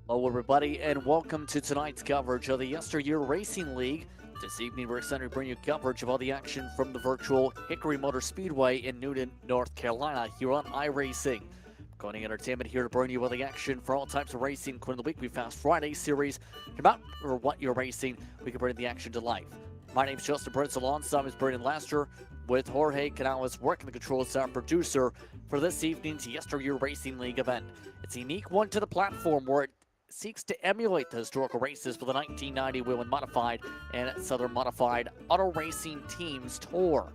Hello, everybody, and welcome to tonight's coverage of the YesterYear Racing League. This evening, we're excited to bring you coverage of all the action from the virtual Hickory Motor Speedway in Newton, North Carolina, here on iRacing. Maconi Entertainment here to bring you all the action for all types of racing, including the Weekly Fast Friday series, about or what you're racing. We can bring the action to life. My name's Justin Prince, alongside is Brendan Laster, with Jorge Canales working the controls, our producer for this evening's YesterYear Racing League event. It's a unique one to the platform where it seeks to emulate the historical races for the 1990 Whelen Modified and Southern Modified Auto Racing Teams Tour.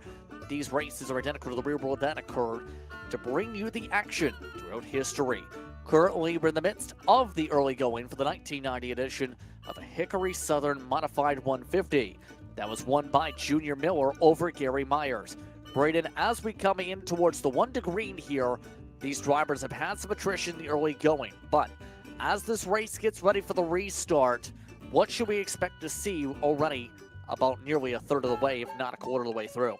These races are identical to the real world that occurred to bring you the action throughout history. Currently, we're in the midst of the early going for the 1990 edition of the Hickory Southern Modified 150. That was won by Junior Miller over Gary Myers. Braden, as we come in towards the 1 to green here, these drivers have had some attrition in the early going, but as this race gets ready for the restart, what should we expect to see already about nearly a third of the way, if not a quarter of the way through?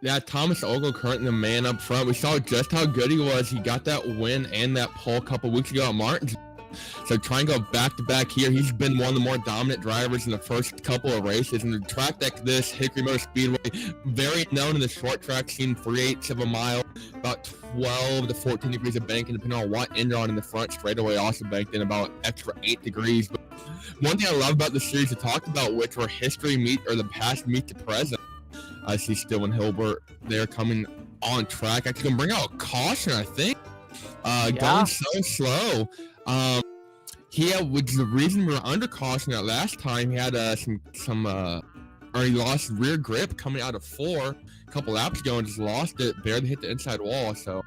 Yeah, Thomas Ogle currently the man up front. We saw just how good he was. He got that win and that pole a couple weeks ago at Martin's. So try and go back-to-back here. He's been one of the more dominant drivers in the first couple of races. And the track like this, Hickory Motor Speedway, very known in the short track scene, 3/8 of a mile, about 12 to 14 degrees of banking, depending on what end you're on in the front straightaway, also banked in about extra 8 degrees. But one thing I love about the series to talk about, which were history meet, or the past meet to present. I see Stillman Hilbert there coming on track. Actually going to bring out a caution, I think. Going so slow. Which is the reason we were under caution that last time. He had he lost rear grip coming out of 4 a couple laps ago and just lost it, barely hit the inside wall. So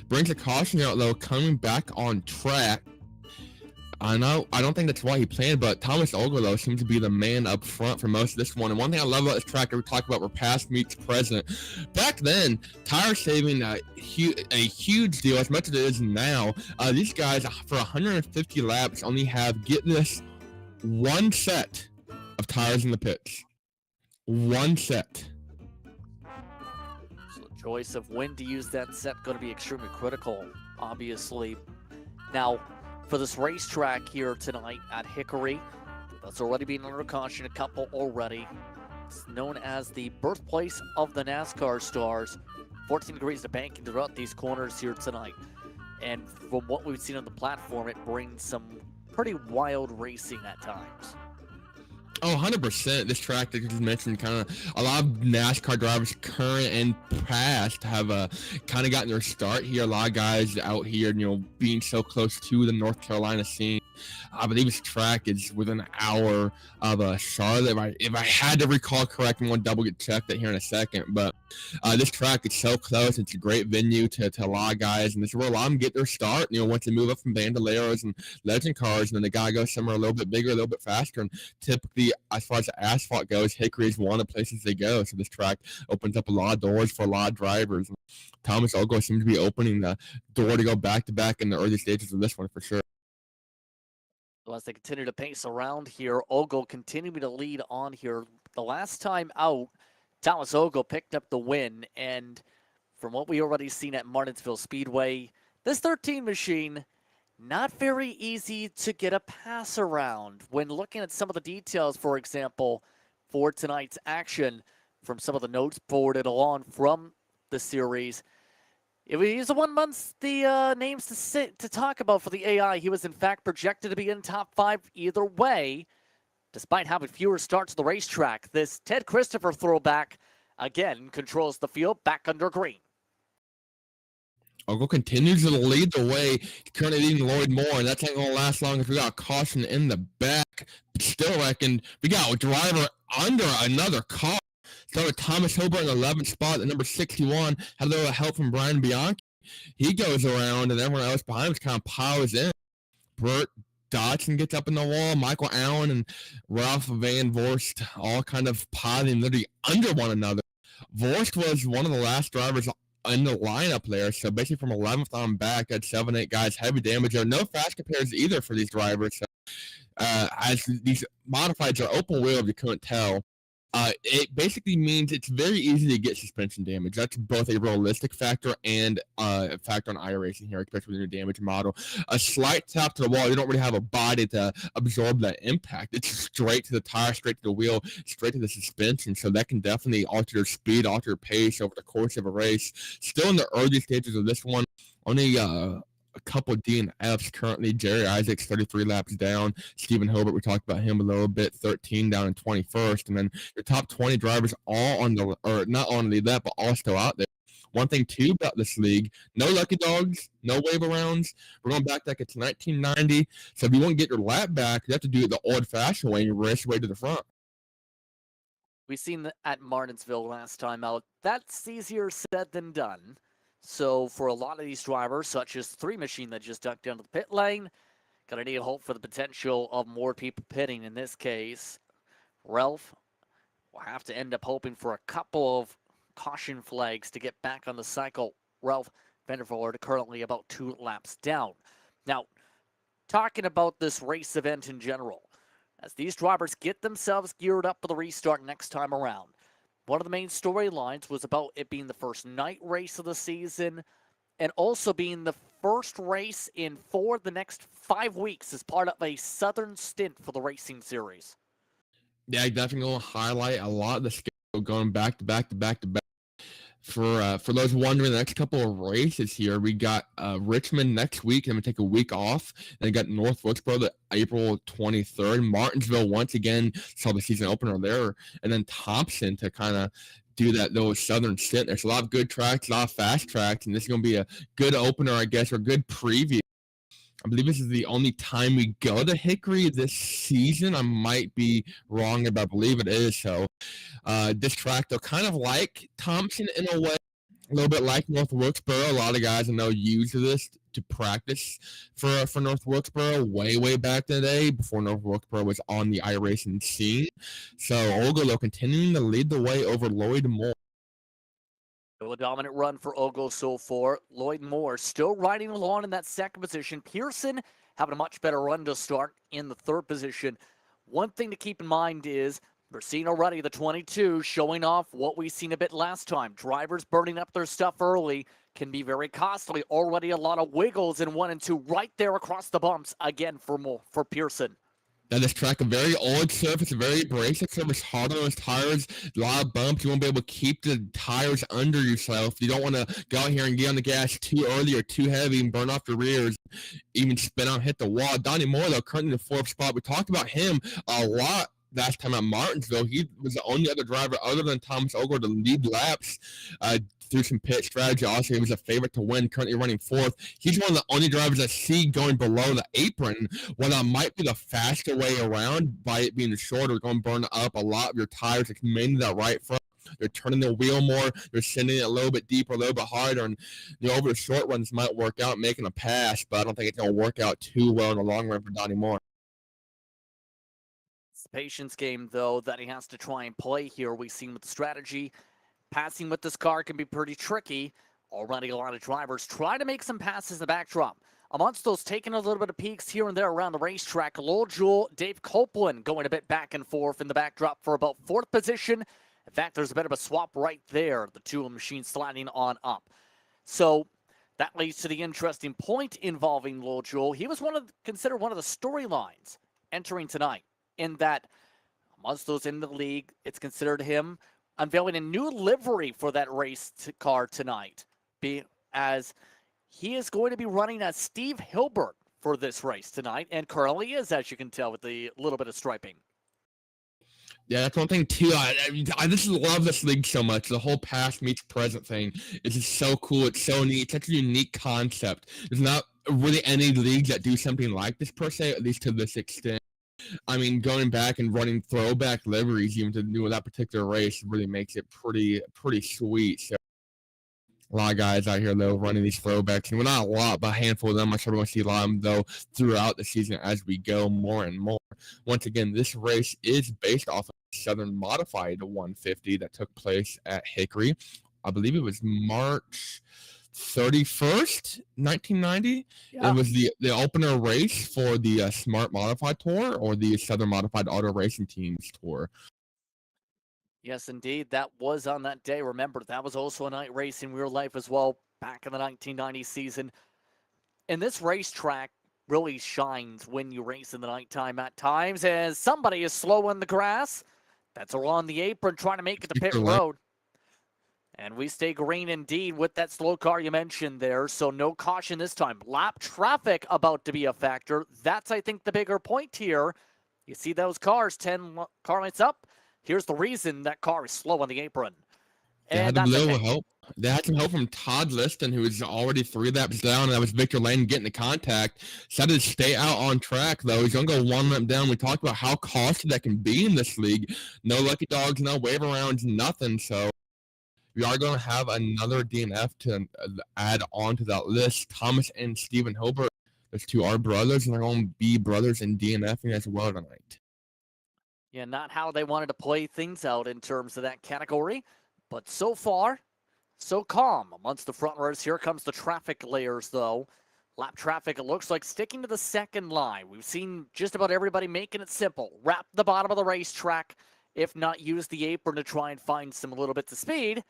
brings a caution out though, coming back on track. I don't think that's why he planned, but Thomas Ogle, though, seems to be the man up front for most of this one. And one thing I love about this track that we talk about were past meets present. Back then, tire saving a huge deal, as much as it is now. These guys, for 150 laps, only have, get this, 1 set of tires in the pits. 1 set. So the choice of when to use that set going to be extremely critical, obviously. Now, for this racetrack here tonight at Hickory, that's already been under caution, a couple already. It's known as the birthplace of the NASCAR stars. 14 degrees of banking throughout these corners here tonight. And from what we've seen on the platform, it brings some pretty wild racing at times. Oh, 100%. This track that you just mentioned, kind of a lot of NASCAR drivers, current and past, have kind of gotten their start here. A lot of guys out here, being so close to the North Carolina scene. I believe this track is within an hour of Charlotte. If I had to recall correct, I'm going to double check that here in a second. But this track is so close. It's a great venue to a lot of guys. And this is where a lot of them get their start. Once they move up from Bandoleros and Legend cars, and then they got to go somewhere a little bit bigger, a little bit faster. And typically, as far as the asphalt goes, Hickory is one of the places they go. So this track opens up a lot of doors for a lot of drivers. And Thomas Ogle seems to be opening the door to go back-to-back in the early stages of this one for sure. So as they continue to pace around here, Ogle continuing to lead on here. The last time out, Thomas Ogle picked up the win, and from what we already seen at Martinsville Speedway, this 13 machine, not very easy to get a pass around. When looking at some of the details, for example, for tonight's action, from some of the notes forwarded along from the series, if we use the 1 month, the names to talk about for the AI, he was in fact projected to be in top 5 either way, despite having fewer starts to the racetrack. This Ted Christopher throwback, again, controls the field back under green. Ogle continues to lead the way, currently leading Lloyd Moore, and that's not going to last long if we got a caution in the back. Still reckon we got a driver under another car. Started Thomas Hilbert in the 11th spot at number 61. Had a little help from Brian Bianchi. He goes around, and everyone else behind him kind of piles in. Burt Dodson gets up in the wall. Michael Allen and Ralph Van Vorst all kind of piling literally under one another. Vorst was one of the last drivers in the lineup there, so basically from 11th on back, had 7-8 guys, heavy damage. There are no fast compares either for these drivers. So, as these modifieds are open wheel, if you couldn't tell, It basically means it's very easy to get suspension damage. That's both a realistic factor and a factor on iRacing here, especially with your damage model. A slight tap to the wall, you don't really have a body to absorb that impact. It's straight to the tire, straight to the wheel, straight to the suspension. So that can definitely alter your speed, alter your pace over the course of a race. Still in the early stages of this one, only a couple of DNFs currently. Jerry Isaacs, 33 laps down. Stephen Hilbert, we talked about him a little bit, 13 down in 21st. And then your top 20 drivers all on the, or not on the lap, but all still out there. One thing, too, about this league, no lucky dogs, no wave arounds. We're going back like it's 1990. So if you want to get your lap back, you have to do it the old-fashioned way and you race your way to the front. We've seen that at Martinsville last time out. That's easier said than done. So for a lot of these drivers, such as Three Machine that just ducked down to the pit lane, gonna need hope for the potential of more people pitting. In this case, Ralph will have to end up hoping for a couple of caution flags to get back on the cycle. Ralph Vandervoort currently about 2 laps down. Now, talking about this race event in general, as these drivers get themselves geared up for the restart next time around, one of the main storylines was about it being the first night race of the season and also being the first race in the next 5 weeks as part of a southern stint for the racing series. Yeah, I definitely going to highlight a lot of the schedule going back to back to back to back. For those wondering, the next couple of races here, we got Richmond next week, and we take a week off. Then we got North Wilkesboro the April 23rd. Martinsville once again saw the season opener there, and then Thompson to kind of do that little southern stint. There's a lot of good tracks, a lot of fast tracks, and this is going to be a good opener, I guess, or a good preview. I believe this is the only time we go to Hickory this season. I might be wrong, but I believe it is. So this track, they're kind of like Thompson in a way, a little bit like North Wilkesboro. A lot of guys I know use this to practice for North Wilkesboro way back in the day before North Wilkesboro was on the iRacing scene. So Ogolo continuing to lead the way over Lloyd Moore. A dominant run for Ogo so far. Lloyd Moore still riding along in that second position. Pearson having a much better run to start in the third position. One thing to keep in mind is we're seeing already the 22 showing off what we've seen a bit last time. Drivers burning up their stuff early can be very costly. Already a lot of wiggles in 1 and 2 right there across the bumps again for Pearson. Now this track, a very old surface, a very abrasive surface, hard on those tires, a lot of bumps. You won't be able to keep the tires under yourself. You don't want to go out here and get on the gas too early or too heavy and burn off your rears, even spin out and hit the wall. Donnie Moore, though, currently in the 4th spot. We talked about him a lot last time at Martinsville. He was the only other driver other than Thomas Ogle to lead laps through some pit strategy. Also, he was a favorite to win, currently running 4th. He's one of the only drivers I see going below the apron. While that might be the faster way around by it being shorter, going to burn up a lot of your tires. It's mainly that right front. They're turning the wheel more. They're sending it a little bit deeper, a little bit harder. And over the short runs might work out making a pass, but I don't think it's going to work out too well in the long run for Donnie Moore. It's the patience game, though, that he has to try and play here. We've seen with the strategy. Passing with this car can be pretty tricky. Already a lot of drivers try to make some passes in the backdrop. Amongst those taking a little bit of peeks here and there around the racetrack, Lowell Jewell, Dave Copeland going a bit back and forth in the backdrop for about 4th position. In fact, there's a bit of a swap right there. The two machines sliding on up. So that leads to the interesting point involving Lowell Jewell. He was considered one of the storylines entering tonight, in that amongst those in the league, it's considered him unveiling a new livery for that race car tonight, as he is going to be running as Steve Hilbert for this race tonight, and currently is, as you can tell, with the little bit of striping. Yeah, that's one thing too. I just love this league so much. The whole past meets present thing is just so cool. It's so neat. It's such a unique concept. There's not really any leagues that do something like this per se, at least to this extent. I mean, going back and running throwback liveries even to do that particular race really makes it pretty sweet. So a lot of guys out here, though, running these throwbacks. And well, not a lot, but a handful of them. I'm sure we're going to see a lot of them, though, throughout the season as we go more and more. Once again, this race is based off of Southern Modified 150 that took place at Hickory. I believe it was March 31st, 1990. Yeah. It was the opener race for the S.M.A.R.T Modified Tour or the Southern Modified Auto Racing Teams Tour. Yes, indeed. That was on that day. Remember, that was also a night race in real life as well back in the 1990 season. And this racetrack really shines when you race in the nighttime at times, as somebody is slow in the grass. That's around the apron trying to make it to pit road. And we stay green indeed with that slow car you mentioned there, so no caution this time. Lap traffic about to be a factor. That's, I think, the bigger point here. You see those cars, 10 car lengths up. Here's the reason that car is slow on the apron. They had a little help. They had some help from Todd Liston, who was already 3 laps down. That was Victor Lane getting the contact. Decided to stay out on track, though. He's going to go 1 lap down. We talked about how costly that can be in this league. No lucky dogs, no wave arounds, nothing. So we are going to have another DNF to add on to that list. Thomas and Stephen Hilbert, those 2 are brothers, and they're going to be brothers in DNFing as well tonight. Yeah, not how they wanted to play things out in terms of that category, but so far, so calm amongst the front runners. Here comes the traffic layers, though. Lap traffic, it looks like sticking to the second line. We've seen just about everybody making it simple. Wrap the bottom of the racetrack, if not use the apron to try and find some little bits of speed.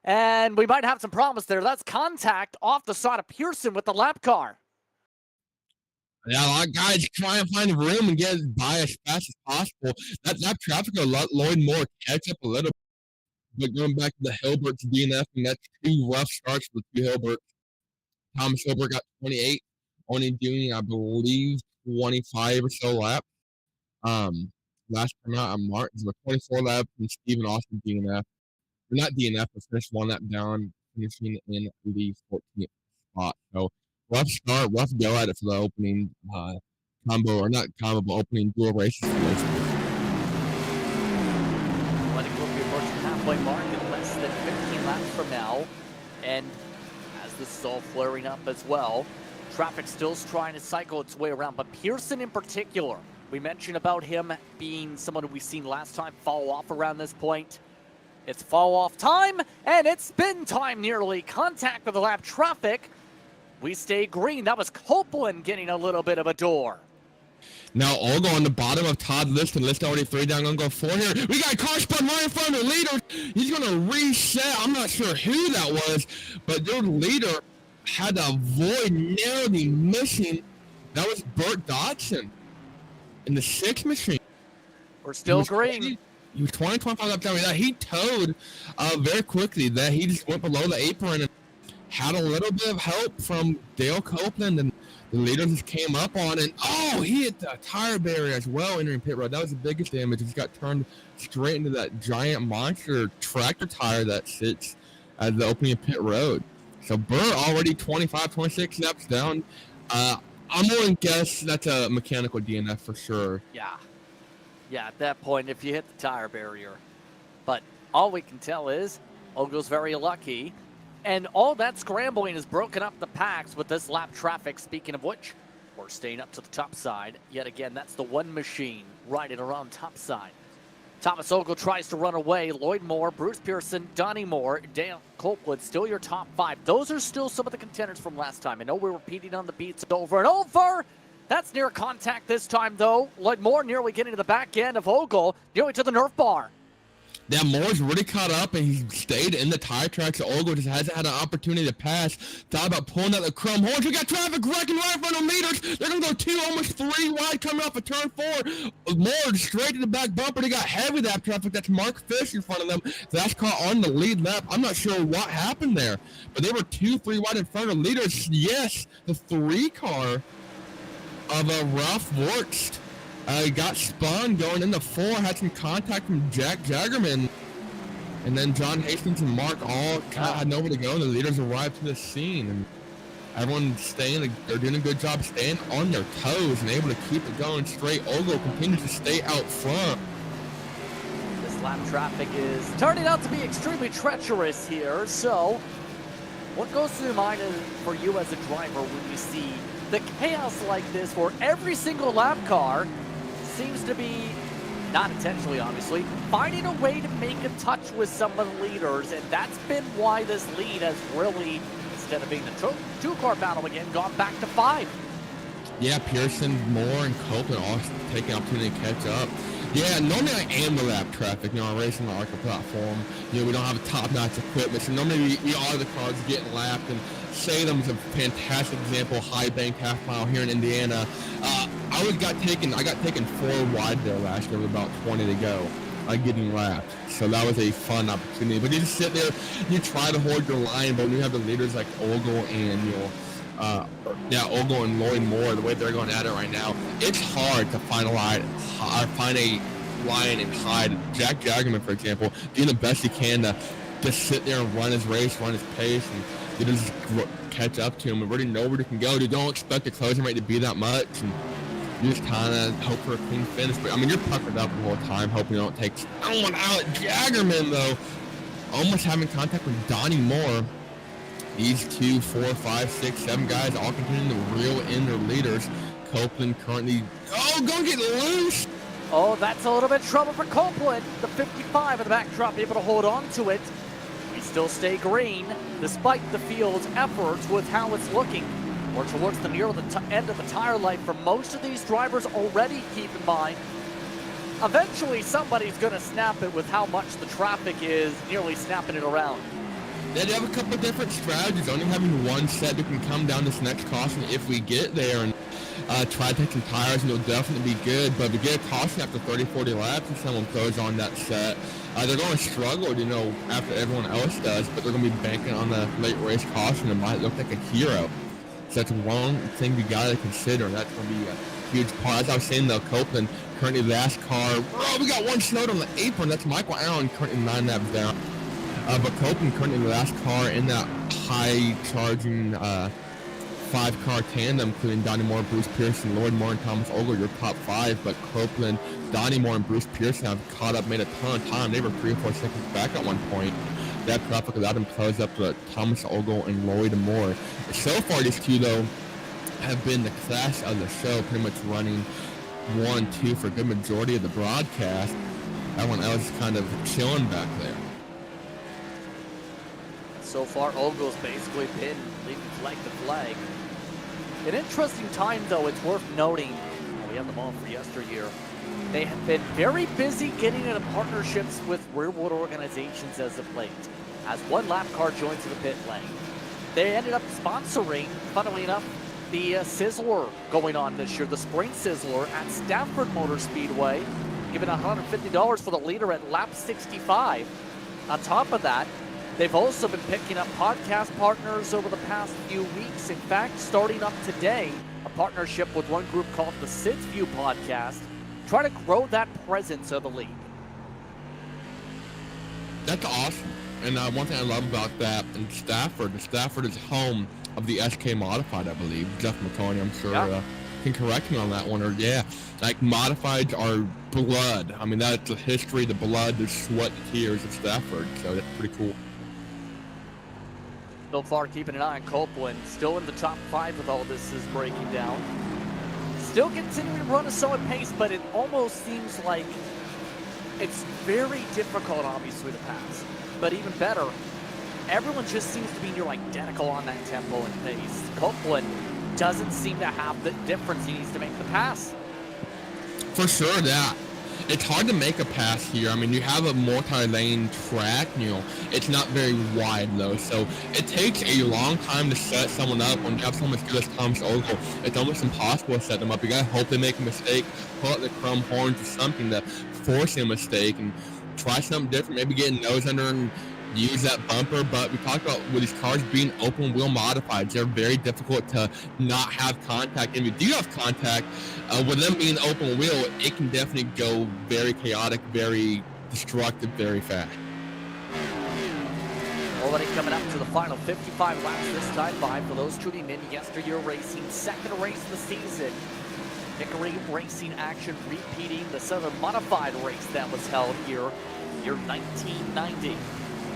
And we might have some problems there. That's contact off the side of Pearson with the lap car. Yeah, a lot of guys try and find room and get by as fast as possible. That traffic will let Lloyd Moore catch up a little bit. But going back to the Hilbert's DNF, and that's 2 rough starts for the 2 Hilbert. Thomas Hilbert got 28, only doing, I believe, 25 or so laps. Last time out on Martin, with 24 laps, and Stephen Austin DNF. Not DNF, but finished 1 lap down, finishing in the 14th spot. So rough start, rough go at it for the opening combo, or not combo, but opening dual races for those. Letting go be approaching the halfway mark in less than 15 laps from now. And as this is all flaring up as well, traffic still's trying to cycle its way around, but Pearson in particular, we mentioned about him being someone who we've seen last time fall off around this point. It's fall off time, and it's spin time nearly. Contact with the lap traffic. We stay green. That was Copeland getting a little bit of a door. Now Olga on the bottom of Todd Liston. Liston already 3 down, going to go 4 here. We got a car spun right in front of the leader. He's going to reset. I'm not sure who that was, but their leader had to avoid narrowly missing. That was Burt Dodson in the 6 machine. We're still green. He was 25 laps down. He towed very quickly. That he just went below the apron and had a little bit of help from Dale Copeland, and the leader just came up on it. Oh, he hit the tire barrier as well entering pit road. That was the biggest damage. He just got turned straight into that giant monster tractor tire that sits at the opening of pit road. So Burr already 25, 26 laps down. I'm going to guess that's a mechanical DNF for sure. Yeah, at that point, if you hit the tire barrier. But all we can tell is Ogo's very lucky. And all that scrambling has broken up the packs with this lap traffic. Speaking of which, we're staying up to the top side. Yet again, that's the 1 machine riding around top side. Thomas Ogle tries to run away. Lloyd Moore, Bruce Pearson, Donnie Moore, Dale Copeland, still your top 5. Those are still some of the contenders from last time. I know we're repeating on the beats over and over. That's near contact this time, though. Lloyd Moore nearly getting to the back end of Ogle, nearly to the Nerf bar. Yeah, Moore's really caught up, and he stayed in the tire tracks. Ogle just hasn't had an opportunity to pass. Thought about pulling out the chrome horns. We got traffic wrecking right in front of leaders. They're going to go 2, almost 3 wide coming off of turn 4. Moore straight to the back bumper. They got heavy lap traffic. That's Mark Fish in front of them. That's caught on the lead lap. I'm not sure what happened there, but they were 2, 3 wide in front of leaders. Yes, the 3 car of a Ralph Wurst. Got spun going into 4, had some contact from Jack Jaggerman. And then John Hastings and Mark all kind of had nowhere to go. The leaders arrived to the scene. And everyone's they're doing a good job staying on their toes and able to keep it going straight. Ogle continues to stay out front. This lap traffic is turning out to be extremely treacherous here. So, what goes through the mind for you as a driver when you see the chaos like this where every single lap car seems to be, not intentionally obviously, finding a way to make a touch with some of the leaders, and that's been why this lead has really, instead of being the 2-car battle again, gone back to 5. Yeah, Pearson, Moore, and Copeland all taking opportunity to catch up. Yeah, normally I am the lap traffic. You know, I'm racing on ARCA platform. You know, we don't have a top-notch equipment, so normally we are the cars getting lapped. And Salem's a fantastic example, high bank half mile here in Indiana. I got taken 4 wide there last year with about 20 to go, getting lapped. So that was a fun opportunity. But you just sit there, you try to hold your line, but when you have the leaders like Ogle and Ogle and Lloyd Moore, the way they're going at it right now, it's hard to find a line and hide. Jack Jaggerman, for example, doing the best he can to just sit there and run his race, run his pace, and you just catch up to him and really know where he can go. You don't expect the closing rate to be that much, and you just kind of hope for a clean finish. But, I mean, you're puckered up the whole time, hoping you don't take someone out. Jaggerman, though, almost having contact with Donnie Moore. These 2, 4, 5, 6, 7 guys all continuing to reel in their leaders. Copeland currently, gonna get loose. Oh, that's a little bit of trouble for Copeland. The 55 in the backdrop able to hold on to it. We still stay green, despite the field's efforts with how it's looking. We're towards the near the end of the tire life for most of these drivers already, keep in mind. Eventually, somebody's going to snap it with how much the traffic is nearly snapping it around. They have a couple of different strategies. Only having one set that can come down this next caution if we get there and try to take some tires, and it'll definitely be good. But if we get a caution after 30, 40 laps and someone throws on that set, they're going to struggle, after everyone else does, but they're going to be banking on the late race caution. It might look like a hero. So that's one thing we got to consider, and that's going to be a huge part. As I was saying, though, Copeland currently last car. We got one snowed on the apron. That's Michael Allen currently 9 laps down. But Copeland currently the last car in that high-charging 5-car tandem, including Donnie Moore, Bruce Pearson, Lloyd Moore, and Thomas Ogle, your top 5. But Copeland, Donnie Moore, and Bruce Pearson have caught up, made a ton of time. They were 3 or 4 seconds back at one point. That traffic allowed them to close up to Thomas Ogle and Lloyd Moore. So far, these two, though, have been the class of the show, pretty much running 1, 2 for a good majority of the broadcast. Everyone else is kind of chilling back there. So far, Ogle's basically been leading flag to flag. An interesting time, though, it's worth noting. We have them on for yesteryear. They have been very busy getting into partnerships with rearward organizations as of late, as one lap car joins the pit lane. They ended up sponsoring, funnily enough, the Sizzler going on this year, the Spring Sizzler at Stafford Motor Speedway, giving $150 for the leader at lap 65. On top of that, they've also been picking up podcast partners over the past few weeks. In fact, starting up today, a partnership with one group called the Sid's View Podcast, trying to grow that presence of the league. That's awesome. And one thing I love about that in Stafford is home of the SK Modified, I believe. Jeff Maconi, I'm sure, can correct me on that one. Or like Modifieds are blood. I mean, that's the history, the blood, the sweat, and tears of Stafford. So that's pretty cool. So far, keeping an eye on Copeland, still in the top 5 with all this is breaking down. Still continuing to run a solid pace, but it almost seems like it's very difficult, obviously, to pass. But even better, everyone just seems to be near identical on that tempo and pace. Copeland doesn't seem to have the difference he needs to make the pass. For sure, that. It's hard to make a pass here. I mean, you have a multi-lane track, it's not very wide, though. So it takes a long time to set someone up. When you have someone as good as Thomas Ogle, it's almost impossible to set them up. You got to hope they make a mistake, pull out the chrome horns or something to force a mistake and try something different, maybe get a nose under and use that bumper. But we talked about with these cars being open wheel modified, they're very difficult to not have contact. And if you do have contact, with them being open wheel, it can definitely go very chaotic, very destructive, very fast. Already coming up to the final 55 laps this time by for those tuning in. YesterYear Racing, second race of the season. Hickory Racing action repeating the Southern Modified race that was held here, year 1990.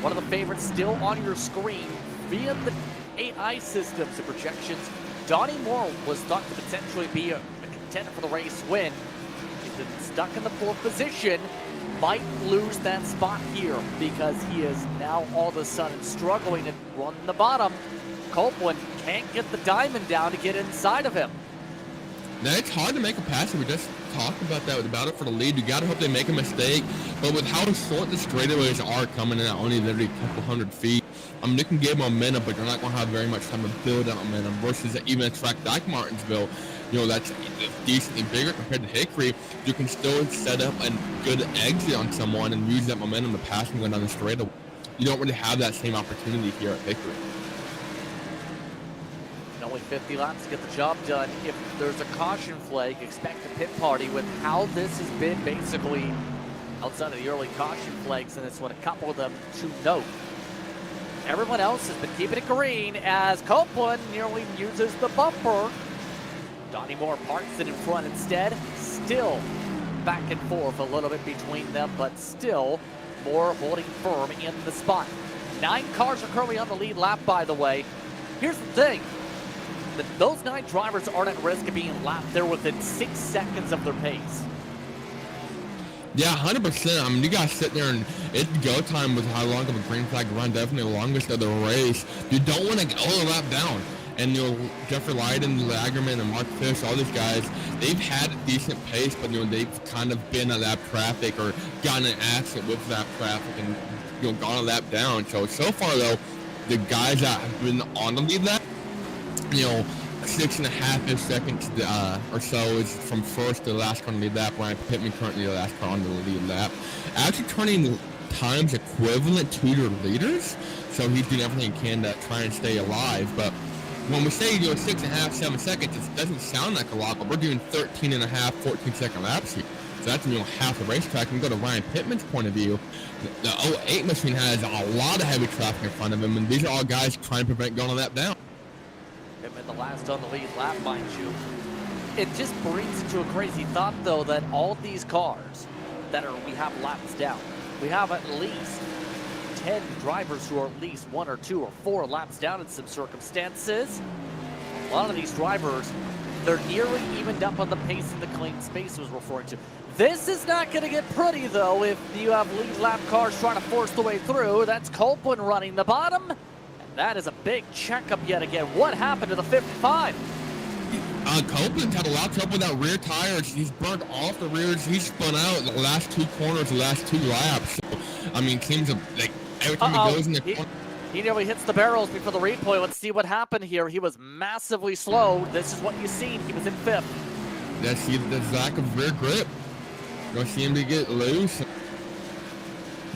One of the favorites still on your screen via the AI systems and projections. Donnie Moore was thought to potentially be a contender for the race win. He's been stuck in the 4th position. Might lose that spot here because he is now all of a sudden struggling and running the bottom. Copeland can't get the diamond down to get inside of him. Now, it's hard to make a pass. We just talked about that with the battle for the lead. You got to hope they make a mistake. But with how short the straightaways are coming in at only literally a couple hundred feet, I mean, you can get momentum, but you're not going to have very much time to build that momentum versus even a track like Martinsville, you know, that's decently bigger compared to Hickory. You can still set up a good exit on someone and use that momentum to pass and go down the straightaway. You don't really have that same opportunity here at Hickory. Only 50 laps to get the job done. If there's a caution flag, expect a pit party. With how this has been basically outside of the early caution flags, and it's what a couple of them to note. Everyone else has been keeping it green as Copeland nearly uses the bumper. Donnie Moore parks it in front instead. Still back and forth a little bit between them, but still Moore holding firm in the spot. 9 cars are currently on the lead lap, by the way. Here's the thing. Those 9 drivers aren't at risk of being lapped. They're within 6 seconds of their pace. Yeah, 100%. I mean, you guys sit there and it's go time with how long of a green flag run, definitely the longest of the race. You don't want to go a lap down. And, you know, Jeffrey Leiden, Lagerman, and Mark Fish, all these guys, they've had a decent pace, but, you know, they've kind of been in lap traffic or gotten an accident with lap traffic and, you know, gone a lap down. So far, though, the guys that have been on the lead lap, you know, 6.5-ish seconds or so is from first to the last car on the lead lap. Ryan Pittman currently the last car on the lead lap. Actually turning times equivalent to your leaders, so he's doing everything he can to try and stay alive. But when we say, you know, 6.5, 7 seconds, it doesn't sound like a lot, but we're doing 13.5, 14-second laps here. So that's, you know, half the racetrack. And go to Ryan Pittman's point of view, the 08 machine has a lot of heavy traffic in front of him, and these are all guys trying to prevent going a lap down. Pittman the last on the lead lap, mind you. It just brings into a crazy thought, though, that all these cars that we have laps down, we have at least 10 drivers who are at least 1 or 2 or 4 laps down in some circumstances. A lot of these drivers, they're nearly evened up on the pace in the clean space was referring to. This is not going to get pretty, though, if you have lead lap cars trying to force the way through. That's Copeland running the bottom. And that is a big checkup yet again. What happened to the 55? Copeland's had a lot of trouble with that rear tire. He's burnt off the rears. He's spun out in the last 2 corners, the last 2 laps. So, I mean, seems like every time he goes in the corner. He nearly hits the barrels before the replay. Let's see what happened here. He was massively slow. This is what you've seen. He was in 5th. Yeah, see the lack of rear grip. You're going to see him to get loose.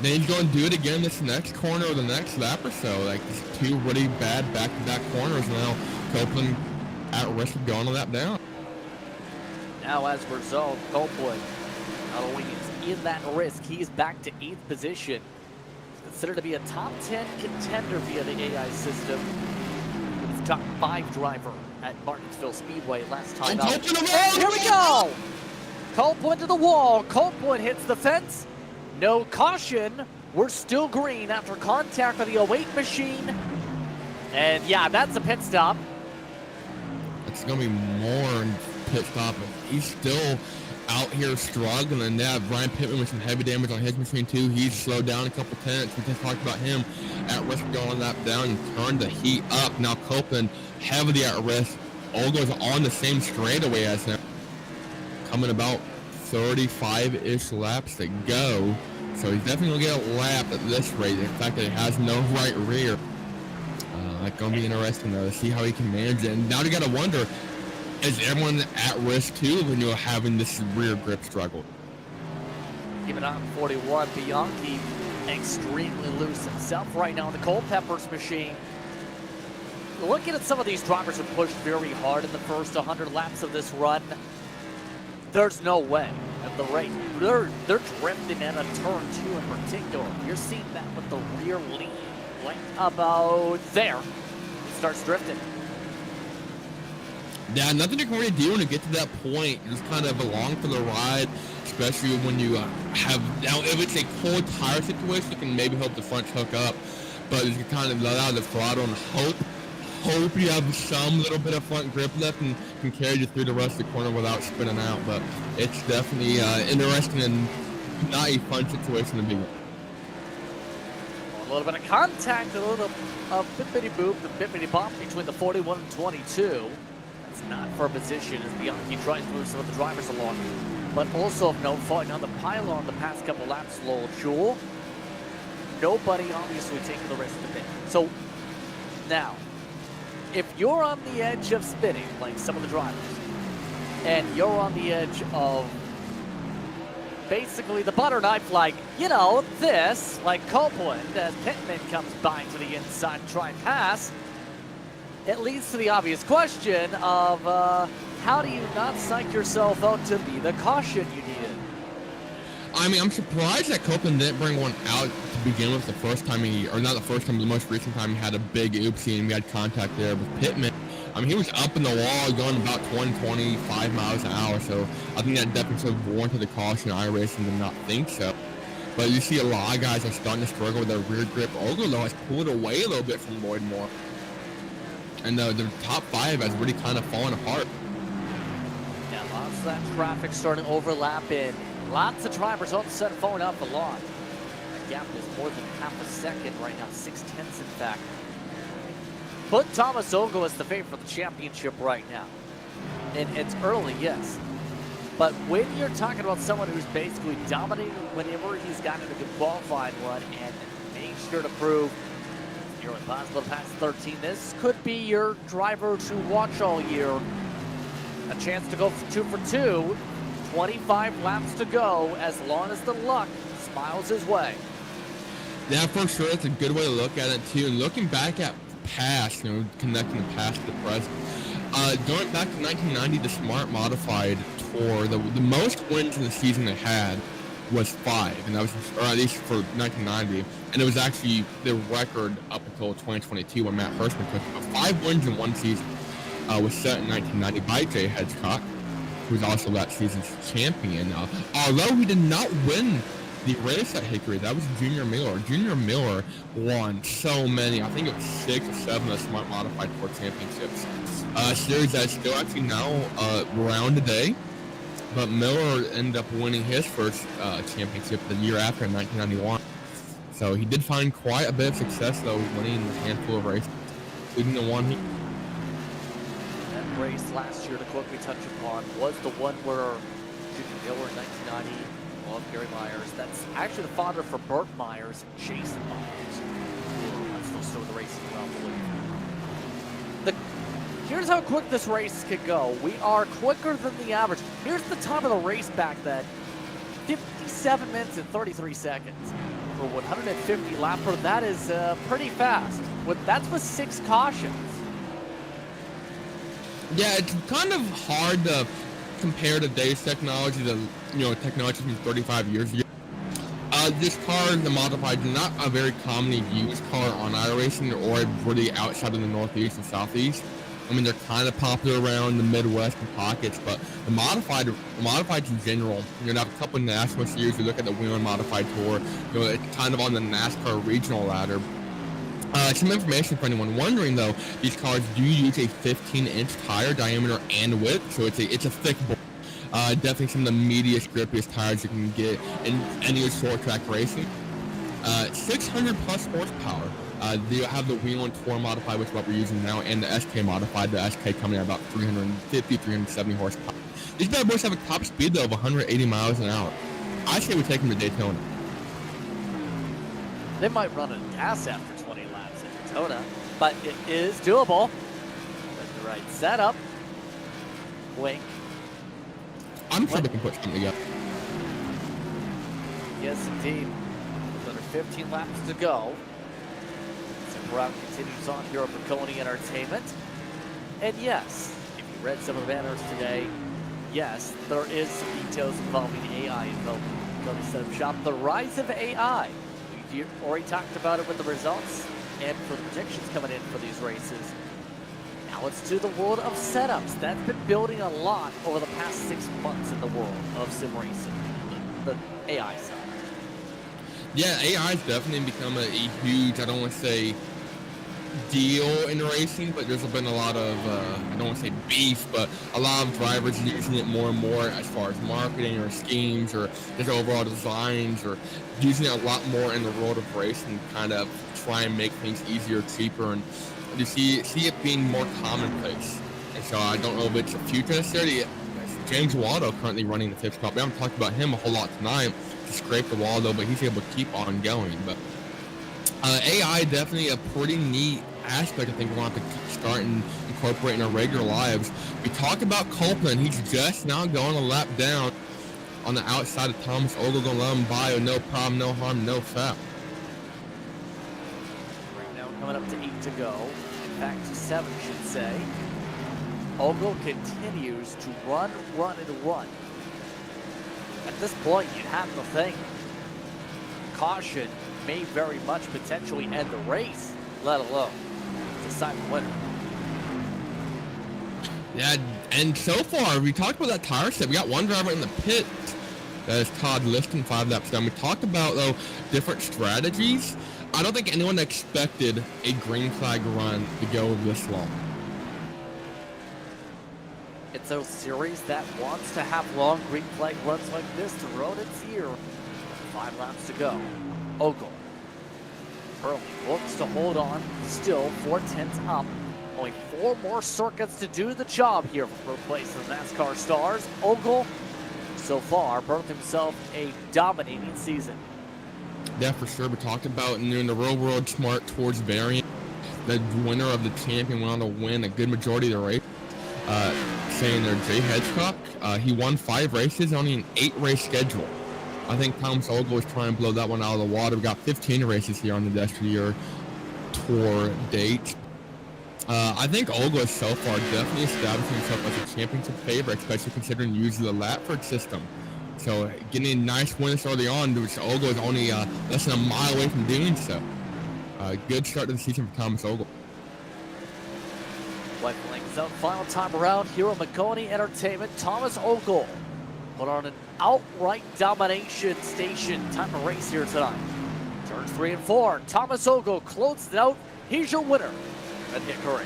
Then he's going to do it again this next corner or the next lap or so. Like, 2 really bad back-to-back corners now. Copeland at risk of going a lap down. Now, as a result, Copeland not only is in that risk, he's back to 8th position. Considered to be a top 10 contender via the AI system. He was top 5 driver at Martinsville Speedway last time out. And here we go! Copeland to the wall. Copeland hits the fence. No caution. We're still green after contact with the 08 machine. And yeah, that's a pit stop. It's going to be more pit stop. He's still out here struggling. Yeah, Brian Pittman with some heavy damage on his machine too. He's slowed down a couple tenths. We just talked about him at risk of going that down and turned the heat up. Now Copeland heavily at risk. Olgo's on the same straightaway as him. Coming about 35-ish laps to go. So he's definitely going to get a lap at this rate. The fact that he has no right rear. That's going to be interesting though to see how he can manage it. And now you got to wonder, is everyone at risk too when you're having this rear grip struggle? Even on 41, Bianchi extremely loose himself right now in the Culpepper's machine. Looking at some of these drivers who pushed very hard in the first 100 laps of this run, there's no way at the rate. They're drifting in a turn 2 in particular. You're seeing that with the rear lead, like about there. It starts drifting. Yeah, nothing you can really do when you get to that point. You just kind of along for the ride, especially when you have, now if it's a cold tire situation, you can maybe help the front hook up, but you can kind of let out the throttle and hope you have some little bit of front grip left and can carry you through the rest of the corner without spinning out. But it's definitely interesting and not a fun situation to be in. A little bit of contact, a little bippity boop, the bippity bop between the 41 and 22. It's not for a position as Bianchi tries to move some of the drivers along. But also of note, falling on the pylon the past couple laps, Lowell Jewel. Nobody obviously taking the risk to pit. So now, if you're on the edge of spinning, like some of the drivers, and you're on the edge of basically the butter knife, like, you know, this, like Copeland, as Pittman comes by to the inside and try and pass, it leads to the obvious question of how do you not psych yourself out to be the caution you needed? I mean, I'm surprised that Copeland didn't bring one out to begin with the first time or not the first time, but the most recent time he had a big oopsie and we had contact there with Pittman. I mean, he was up in the wall going about 25 miles an hour, so I think that definitely sort of warranted the caution. iRacing did not think so. But you see a lot of guys are starting to struggle with their rear grip. Ogle, though, has pulled away a little bit from Lloyd Moore. And the top 5 has really kind of fallen apart. Yeah, lots of that traffic starting to overlap in. Lots of drivers all of a sudden falling off the lot. That gap is more than half a second right now, 0.6 in fact. Put Thomas Ogle as the favorite for the championship right now. And it's early, yes. But when you're talking about someone who's basically dominating whenever he's gotten a good qualifying run and making sure to prove it's nearly possible to pass 13, this could be your driver to watch all year. A chance to go for 2 for 2. 25 laps to go as long as the luck smiles his way. Yeah, for sure. It's a good way to look at it, too. And looking back at past, you know, connecting the past to the present. Going back to 1990, the S.M.A.R.T Modified Tour, the most wins in the season they had was 5, and that was, or at least for 1990, and it was actually the record up until 2022 when Matt Hirschman took it. 5 wins in one season was set in 1990 by Jay Hedgecock, who was also that season's champion. Although he did not win the race at Hickory, that was Junior Miller. Junior Miller won so many, I think it was 6 or 7 of the S.M.A.R.T Modified Tour championships. Series that's still actually now around today, but Miller ended up winning his first championship the year after in 1991. So he did find quite a bit of success, though, winning a handful of races, including the one he... That race last year, to quickly touch upon, was the one where Junior Miller in 1990 of Gary Myers. That's actually the father for Burt Myers and Jason Myers, who are still with the racing around the league. Here's how quick this race could go. We are quicker than the average. Here's the time of the race back then. 57 minutes and 33 seconds. For 150 lapper, that is pretty fast. That's with 6 cautions. Yeah, it's kind of hard to compare today's technology to, technology from 35 years ago. This car, the Modified, is not a very commonly used car on iRacing or really outside of the Northeast and Southeast. I mean, they're kind of popular around the Midwest and pockets, but the Modifieds in general, you're going to have a couple of NASCAR series. You look at the Whelen Modified Tour, it's kind of on the NASCAR regional ladder. Some information for anyone wondering, though, these cars do use a 15-inch tire diameter and width, so it's a thick board. Definitely some of the meatiest, grippiest tires you can get in any short track racing. 600 plus horsepower. They have the Whelen Tour Modified, which is what we're using now, and the SK Modified, the SK coming at about 350, 370 horsepower. These bad boys have a top speed, though, of 180 miles an hour. I say we take them to Daytona. They might run out of gas after 20 laps at Daytona, but it is doable. With the right setup. Wink. I'm sure they can put something together. Yes, indeed. With under 15 laps to go. Route continues on here at Maconi Entertainment. And yes, if you read some of the banners today, yes, there is some details involving AI involving Maconi Setup Shop. The rise of AI. We already talked about it with the results and for the predictions coming in for these races. Now it's to the world of setups. That's been building a lot over the past 6 months in the world of sim racing. The AI side. Yeah, AI has definitely become a huge, I don't want to say deal in racing, but there's been a lot of, I don't want to say beef, but a lot of drivers using it more and more as far as marketing or schemes or just overall designs, or using it a lot more in the world of racing, kind of try and make things easier, cheaper, and you see it being more commonplace. And so I don't know if it's a future necessarily. James Waldo currently running the 5th spot. We haven't talked about him a whole lot tonight. He scraped the Waldo, but he's able to keep on going. But AI definitely a pretty neat aspect. I think we're going to have to start and incorporate in our regular lives. We talked about Copeland. He's just now going a lap down on the outside of Thomas Ogle. Going to let him by with no problem, no harm, no foul. Right now coming up to 8 to go. In fact, 7 should say. Ogle continues to run. At this point, you have to think caution may very much potentially end the race, let alone decide the winner. Yeah, and so far, we talked about that tire set. We got one driver in the pit. That is Todd Liston, 5 laps down. We talked about, though, different strategies. I don't think anyone expected a green flag run to go this long. It's a series that wants to have long green flag runs like this throughout its year. 5 laps to go. Ogle early looks to hold on, still 4/10 up. Only 4 more circuits to do the job here for third place in the NASCAR Stars. Ogle, so far, birthed himself a dominating season. Yeah, for sure. We talked about in the real world smart towards variant. The winner of the champion went on to win a good majority of the race. Saying there, Jay Hedgecock, he won 5 races, only an 8-race schedule. I think Thomas Ogle was trying to blow that one out of the water. We got 15 races here on the YesterYear Tour date. I think Ogle is so far definitely established himself as a championship favorite, especially considering using the Latford system. So getting a nice win early on, which Ogle is only less than a mile away from doing so. Good start to the season for Thomas Ogle. White flags out, final time around here on Maconi Entertainment. Thomas Ogle put on an outright domination station type of race here tonight. Turns 3 and 4. Thomas Ogle closed it out. He's your winner at Hickory.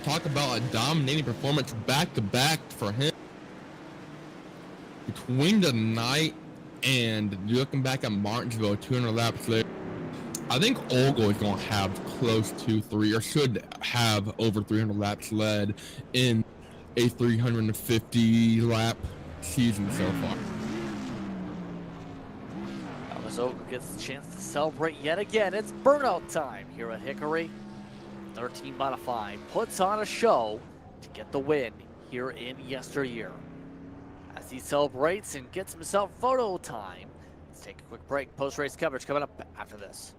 Talk about a dominating performance back-to-back for him. Between the night and looking back at Martinsville, 200 laps later, I think Ogle is going to have close to 3, or should have over 300 laps led in a 350 lap season so far. Thomas Ogle gets the chance to celebrate yet again. It's burnout time here at Hickory. 13 modified puts on a show to get the win here in YesterYear. As he celebrates and gets himself photo time, let's take a quick break. Post-race coverage coming up after this.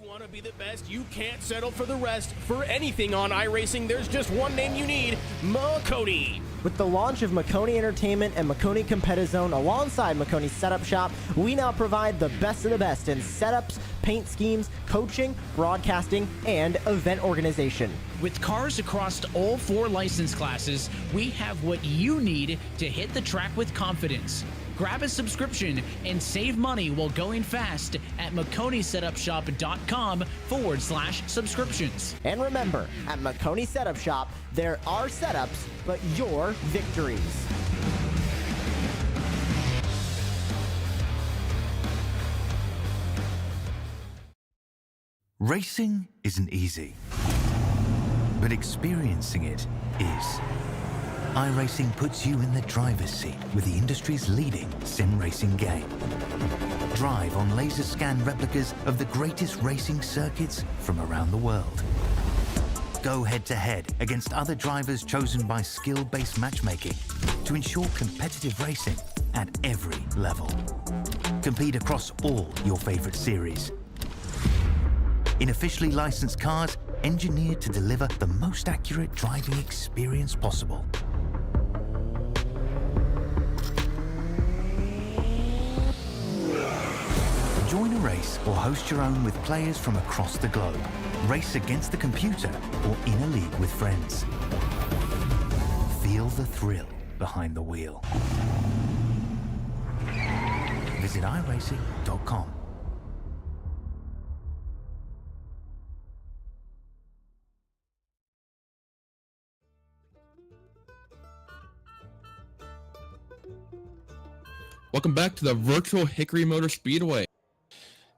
Want to be the best, you can't settle for the rest. For anything on iRacing, there's just one name you need: Maconi. With the launch of Maconi Entertainment and Maconi Competizone alongside Maconi Setup Shop, we now provide the best of the best in setups, paint schemes, coaching, broadcasting, and event organization. With cars across all 4 license classes, we have what you need to hit the track with confidence. Grab a subscription and save money while going fast at MaconiSetupShop.com/subscriptions. And remember, at Maconi Setup Shop, there are setups, but your victories. Racing isn't easy, but experiencing it is. iRacing puts you in the driver's seat with the industry's leading sim racing game. Drive on laser scan replicas of the greatest racing circuits from around the world. Go head-to-head against other drivers chosen by skill-based matchmaking to ensure competitive racing at every level. Compete across all your favorite series. In officially licensed cars, engineered to deliver the most accurate driving experience possible. Join a race or host your own with players from across the globe. Race against the computer or in a league with friends. Feel the thrill behind the wheel. Visit iRacing.com. Welcome back to the virtual Hickory Motor Speedway.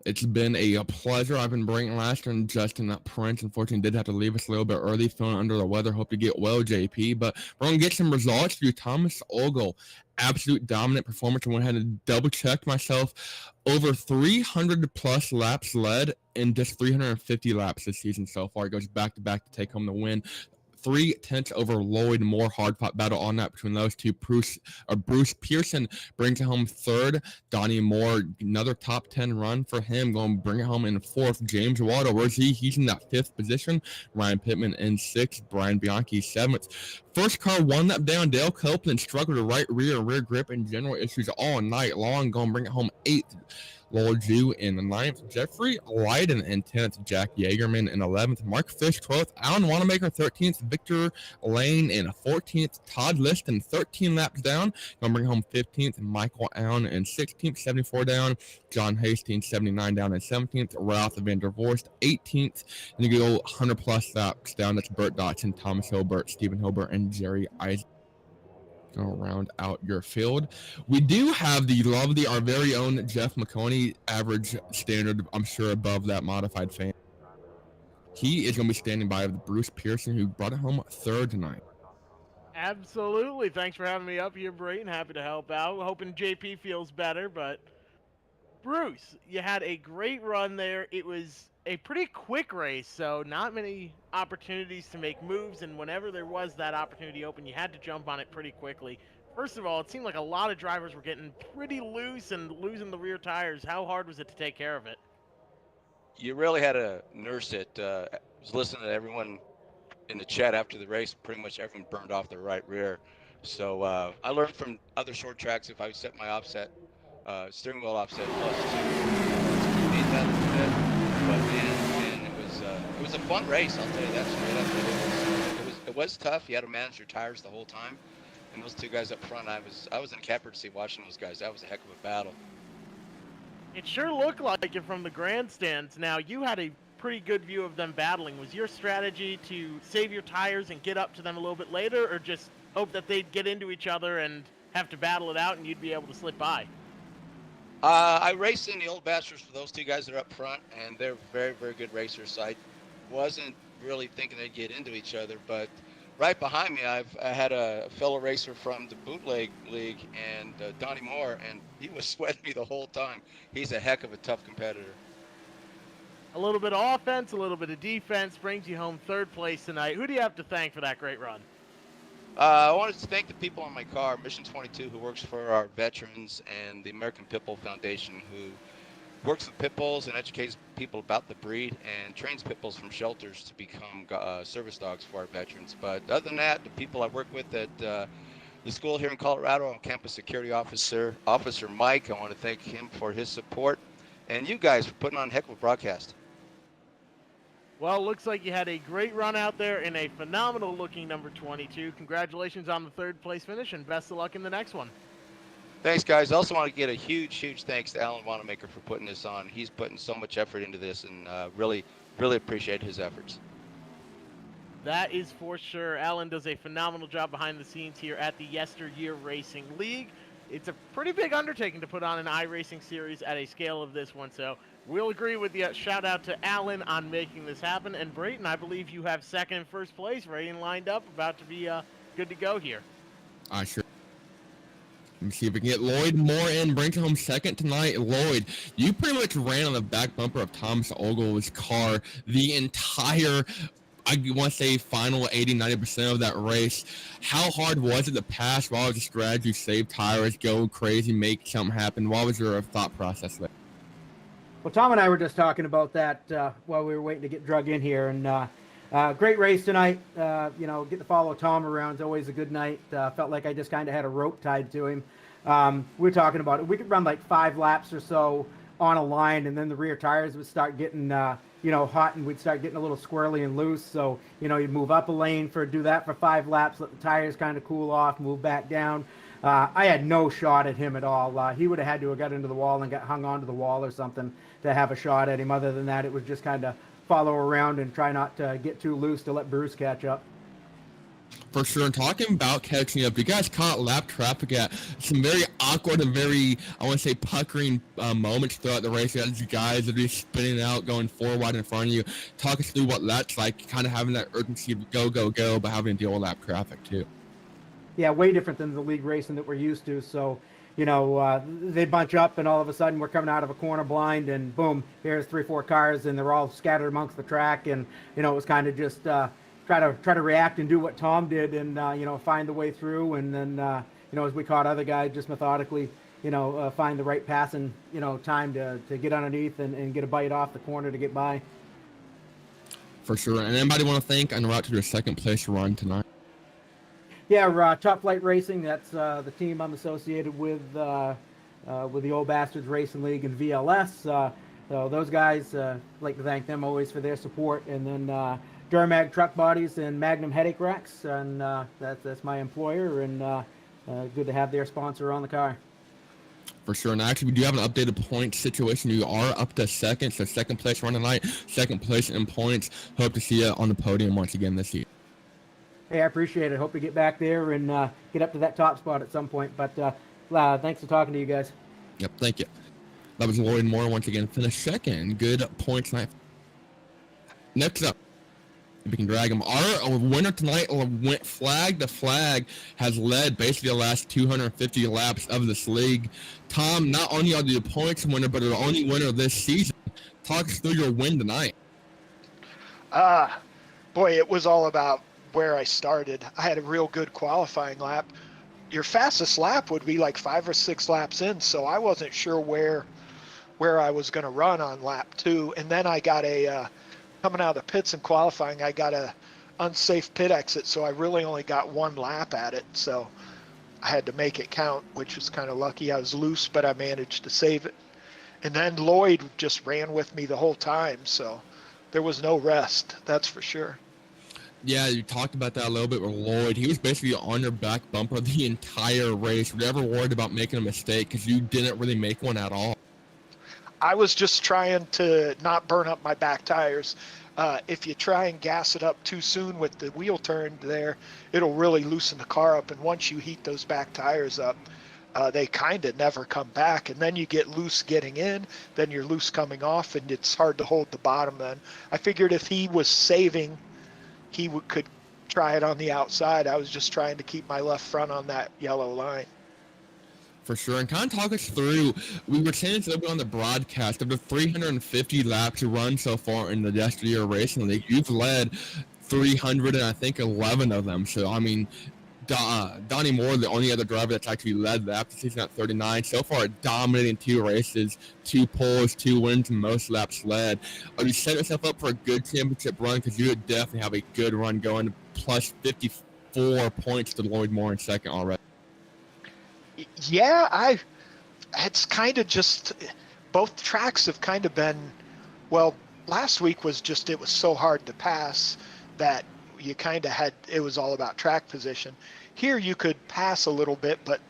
It's been a pleasure. I've been Brayton Laster and Justin Prince. Unfortunately, did have to leave us a little bit early, feeling under the weather. Hope to get well, JP. But we're going to get some results for you. Thomas Ogle, absolute dominant performance. I went ahead and double-checked myself. Over 300-plus laps led in just 350 laps this season so far. He goes back-to-back to take home the win. 3/10 over Lloyd Moore. Hard-fought battle on that between those two. Bruce Pearson brings it home third. Donnie Moore, another top 10 run for him, going to bring it home in fourth. James Waddle, where's he? He's in that fifth position. Ryan Pittman in sixth. Brian Bianchi seventh. First car won that down. Dale Copeland struggled to right rear grip and general issues all night long. Going to bring it home eighth. Lowell Jew in the 9th, Jeffrey Leiden in 10th, Jack Yeagerman in 11th, Mark Fish 12th, Alan Wanamaker 13th, Victor Lane in 14th, Todd Liston 13 laps down, gonna bring home 15th, Michael Allen in 16th, 74 down, John Hastings 79 down in 17th, Ralph Van der Vorst 18th, and you go 100 plus laps down. That's Burt Dotson, Thomas Hilbert, Stephen Hilbert, and Jerry Isaac. Gonna round out your field. We do have our very own Jeff Maconi, average standard, I'm sure above that modified fan. He is gonna be standing by with Bruce Pearson, who brought it home third tonight. Absolutely. Thanks for having me up here, Brayton. Happy to help out. Hoping JP feels better, but Bruce, you had a great run there. It was a pretty quick race, so not many opportunities to make moves, and whenever there was that opportunity open, you had to jump on it pretty quickly. First of all, it seemed like a lot of drivers were getting pretty loose and losing the rear tires. How hard was it to take care of it? You really had to nurse it. I was listening to everyone in the chat after the race. Pretty much everyone burned off their right rear. So I learned from other short tracks, if I set my offset, steering wheel offset plus 2, made that a little bit. But man, it was a fun race. I'll tell you that straight up. It was tough. You had to manage your tires the whole time. And those two guys up front, I was in capper seat watching those guys. That was a heck of a battle. It sure looked like it from the grandstands. Now, you had a pretty good view of them battling. Was your strategy to save your tires and get up to them a little bit later, or just hope that they'd get into each other and have to battle it out and you'd be able to slip by? I raced in the old bastards for those two guys that are up front, and they're very, very good racers. So I wasn't really thinking they'd get into each other, but right behind me, I had a fellow racer from the Bootleg League, and Donnie Moore, and he was sweating me the whole time. He's a heck of a tough competitor. A little bit of offense, a little bit of defense brings you home third place tonight. Who do you have to thank for that great run? I wanted to thank the people on my car, Mission 22, who works for our veterans, and the American Pit Bull Foundation, who works with pit bulls and educates people about the breed and trains pit bulls from shelters to become service dogs for our veterans. But other than that, the people I work with at the school here in Colorado, I'm campus security officer Mike. I want to thank him for his support, and you guys for putting on a heck of a broadcast. Well, it looks like you had a great run out there in a phenomenal looking number 22. Congratulations on the third place finish, and best of luck in the next one. Thanks, guys. I also want to get a huge thanks to Alan Wanamaker for putting this on. He's putting so much effort into this, and really appreciate his efforts. That is for sure. Alan does a phenomenal job behind the scenes here at the YesterYear Racing League. It's a pretty big undertaking to put on an iRacing series at a scale of this one, so we'll agree with you. Shout out to Alan on making this happen. And Brayton, I believe you have second and first place rating lined up, about to be good to go here. Sure. Let me see if we can get Lloyd Moore in, brings home second tonight. Lloyd, you pretty much ran on the back bumper of Thomas Ogle's car the entire, I want to say, final 80-90% of that race. How hard was it to pass? What was the strategy? Save tires, go crazy, make something happen? What was your thought process there? Well, Tom and I were just talking about that while we were waiting to get drug in here, and great race tonight. Get to follow Tom around is always a good night. Felt like I just kind of had a rope tied to him. We were talking about it. We could run like 5 laps or so on a line, and then the rear tires would start getting, hot, and we'd start getting a little squirrely and loose. So, you'd move up a lane do that for 5 laps, let the tires kind of cool off, move back down. I had no shot at him at all. He would have had to have got into the wall and got hung onto the wall or something to have a shot at him. Other than that, it was just kind of follow around and try not to get too loose to let Bruce catch up. For sure. And talking about catching up, you guys caught lap traffic at some very awkward and very, I want to say, puckering moments throughout the race. You had these guys that are just spinning out, going forward in front of you. Talk us through what that's like, kind of having that urgency of go, go, go, but having to deal with lap traffic too. Yeah, way different than the league racing that we're used to. So, they bunch up and all of a sudden we're coming out of a corner blind and boom, here's 3-4 cars and they're all scattered amongst the track. And, it was kind of just try to react and do what Tom did and, find the way through. And then, as we caught other guys, just methodically, find the right passing, time to get underneath and get a bite off the corner to get by. For sure. And anybody want to thank en route to their second place run tonight? Yeah, Top Flight Racing. That's the team I'm associated with the Old Bastards Racing League and VLS. So those guys, like to thank them always for their support. And then Durmag Truck Bodies and Magnum Headache Racks, and that's my employer. And good to have their sponsor on the car. For sure. And actually, we do have an updated point situation. You are up to second, so second place run tonight, second place in points. Hope to see you on the podium once again this year. Hey, I appreciate it. Hope to get back there and get up to that top spot at some point. But thanks for talking to you guys. Yep, thank you. That was Lloyd Moore once again, finished second. Good points tonight. Next up, if we can drag him. Our winner tonight went flag to flag, has led basically the last 250 laps of this league. Tom, not only are you the points winner, but the only winner this season. Talk us through your win tonight. Boy, it was all about where I started. I had a real good qualifying lap. Your fastest lap would be like 5 or 6 laps in, so I wasn't sure where I was going to run on lap 2. And then I got coming out of the pits and qualifying, I got a unsafe pit exit, so I really only got 1 lap at it. So I had to make it count, which was kind of lucky. I was loose, but I managed to save it. And then Lloyd just ran with me the whole time, so there was no rest, that's for sure. Yeah, you talked about that a little bit with Lloyd. He was basically on your back bumper the entire race. Were you ever worried about making a mistake because you didn't really make one at all? I was just trying to not burn up my back tires. If you try and gas it up too soon with the wheel turn there, it'll really loosen the car up. And once you heat those back tires up, they kind of never come back. And then you get loose getting in, then you're loose coming off, and it's hard to hold the bottom then. I figured if he was saving, he could try it on the outside. I was just trying to keep my left front on that yellow line. For sure. And kind of talk us through, we were saying this on the broadcast, of the 350 laps you run so far in the YesterYear Racing League, you've led 300 and I think 11 of them. So, I mean, Donnie Moore, the only other driver that's actually led that season at 39. So far, dominating 2 races, 2 poles, 2 wins, and most laps led. Are you setting yourself up for a good championship run? Because you would definitely have a good run going, plus 54 points to Lloyd Moore in second already. Yeah, it's kind of just, both tracks have kind of been, well, last week was just, it was so hard to pass that you kind of had, it was all about track position. Here you could pass a little bit, but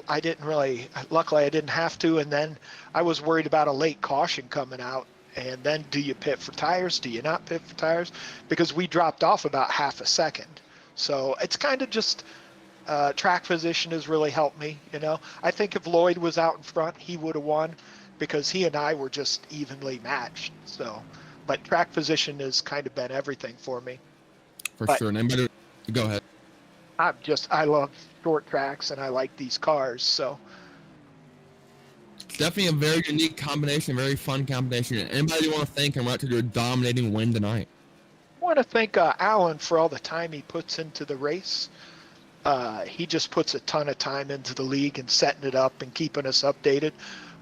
I didn't really, luckily I didn't have to. And then I was worried about a late caution coming out. And then do you pit for tires? Do you not pit for tires? Because we dropped off about half a second. So it's kind of just, track position has really helped me. I think if Lloyd was out in front, he would have won because he and I were just evenly matched. So, but track position has kind of been everything for me. For sure. And go ahead. I love short tracks and I like these cars. So it's definitely a very unique combination, very fun combination. Anybody you want to thank him right to do a dominating win tonight? I want to thank Alan for all the time he puts into the race. He just puts a ton of time into the league and setting it up and keeping us updated.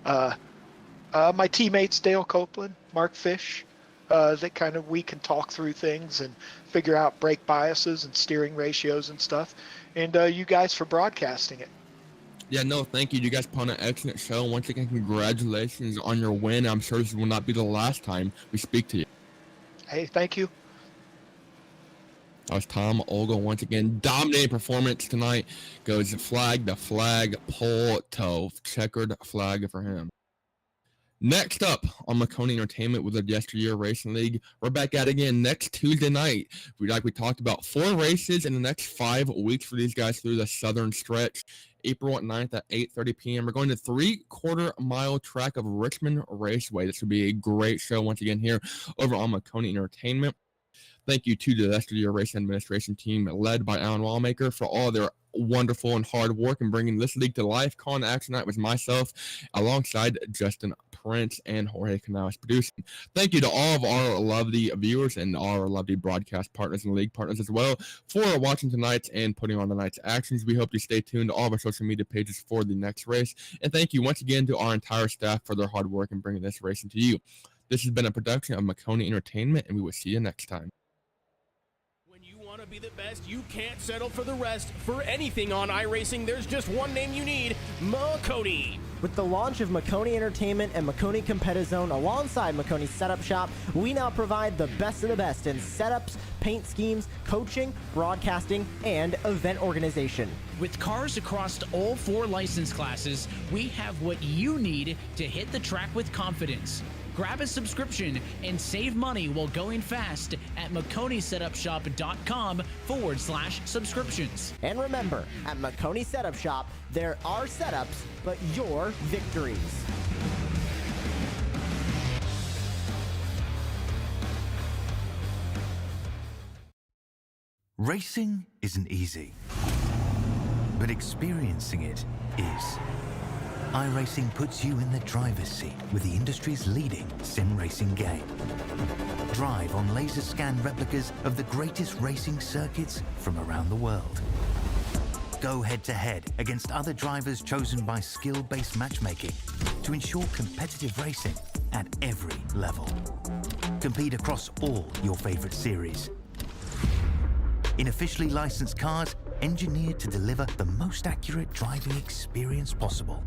My teammates, Dale Copeland, Mark Fish, we can talk through things and figure out brake biases and steering ratios and stuff. And you guys for broadcasting it. Yeah, no, thank you. You guys put on an excellent show. Once again, congratulations on your win. I'm sure this will not be the last time we speak to you. Hey, thank you. That was Tom Olga once again. Dominating performance tonight. Goes flag to flag, pole to checkered flag for him. Next up on Maconi Entertainment with the YesterYear Racing League, we're back at it again next Tuesday night. We talked about 4 races in the next 5 weeks for these guys through the Southern Stretch. April 9th at 8:30 p.m. We're going to 3/4 mile track of Richmond Raceway. This will be a great show once again here over on Maconi Entertainment. Thank you to the YesterYear Racing administration team led by Alan Wallmaker for all their wonderful and hard work in bringing this league to life. Calling action night was myself alongside Justin Prince and Jorge Canales producing. Thank you to all of our lovely viewers and our lovely broadcast partners and league partners as well for watching tonight and putting on tonight's actions. We hope you stay tuned to all of our social media pages for the next race. And thank you once again to our entire staff for their hard work in bringing this racing to you. This has been a production of Maconi Entertainment, and we will see you next time. Want to be the best, you can't settle for the rest. For anything on iRacing, there's just one name you need: Maconi. With the launch of Maconi Entertainment and Maconi Competizone alongside Maconi Setup Shop, we now provide the best of the best in setups, paint schemes, coaching, broadcasting, and event organization. With cars across all 4 license classes, we have what you need to hit the track with confidence. Grab a subscription and save money while going fast at MaconiSetupShop.com/subscriptions. And remember, at Maconi Setup Shop, there are setups, but your victories. Racing isn't easy, but experiencing it is. iRacing puts you in the driver's seat with the industry's leading sim racing game. Drive on laser scan replicas of the greatest racing circuits from around the world. Go head-to-head against other drivers chosen by skill-based matchmaking to ensure competitive racing at every level. Compete across all your favorite series. In officially licensed cars, engineered to deliver the most accurate driving experience possible.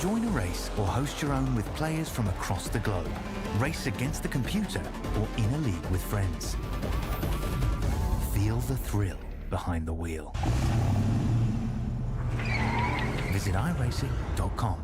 Join a race or host your own with players from across the globe. Race against the computer or in a league with friends. Feel the thrill behind the wheel. Visit iRacing.com.